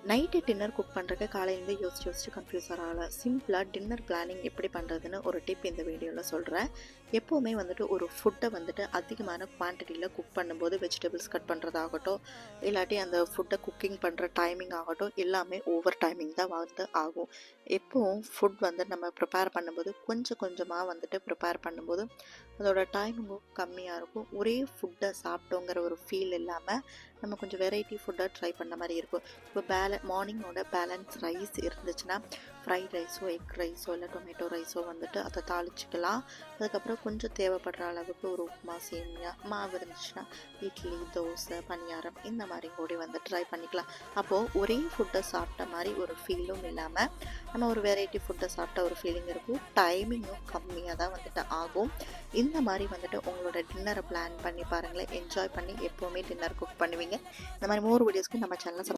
Night dinner cook பண்ணுறக்கு காலையிலேருந்து யோசிச்சு கன்ஃபியூஸ் ஆகல. சிம்பிளாக டின்னர் பிளானிங் எப்படி பண்ணுறதுன்னு ஒரு டிப் இந்த வீடியோவில் சொல்கிறேன். எப்போவுமே வந்துட்டு ஒரு ஃபுட்டை வந்துட்டு அதிகமான குவான்டிட்டியில் குக் பண்ணும்போது வெஜிடபிள்ஸ் கட் பண்ணுறதாகட்டும், இல்லாட்டி அந்த ஃபுட்டை குக்கிங் பண்ணுற டைமிங் ஆகட்டும், எல்லாமே ஓவர் டைமிங் தான் வந்து ஆகும். எப்போவும் ஃபுட் வந்து நம்ம ப்ரிப்பேர் பண்ணும்போது கொஞ்சம் கொஞ்சமாக வந்துட்டு ப்ரிப்பேர் பண்ணும்போது அதோட டைமிங்கும் கம்மியாக இருக்கும். ஒரே ஃபுட்டை சாப்பிட்டோங்கிற ஒரு ஃபீல் இல்லாமல் நம்ம கொஞ்சம் வெரைட்டி ஃபுட்டாக ட்ரை பண்ண மாதிரி இருக்கும். இப்போ மார்னிங்கோட பேலன்ஸ் ரைஸ் இருந்துச்சுன்னா ஃப்ரைட் ரைஸோ எக் ரைஸோ இல்லை டொமேட்டோ ரைஸோ வந்துட்டு அதை தாளிச்சிக்கலாம். அதுக்கப்புறம் கொஞ்சம் தேவைப்படுற அளவுக்கு ஒரு உப்புமா சேமியா மாவு இருந்துச்சுன்னா இட்லி தோசை பணியாரம் இந்த மாதிரி கூட வந்து ட்ரை பண்ணிக்கலாம். அப்போது ஒரே ஃபுட்டை சாப்பிட்ட மாதிரி ஒரு ஃபீலும் இல்லாமல் நம்ம ஒரு வெரைட்டி ஃபுட்டை சாப்பிட்ட ஒரு ஃபீலிங் இருக்கும். டைமிங்கும் கம்மியாக தான் வந்துட்டு ஆகும். இந்த மாதிரி வந்துட்டு உங்களோட டின்னரை பிளான் பண்ணி பாருங்களேன். என்ஜாய் பண்ணி எப்போவுமே டின்னர் குக் பண்ணுவீங்க. இந்த மாதிரி மோர் வீடியோஸ்க்கு நம்ம சேனலை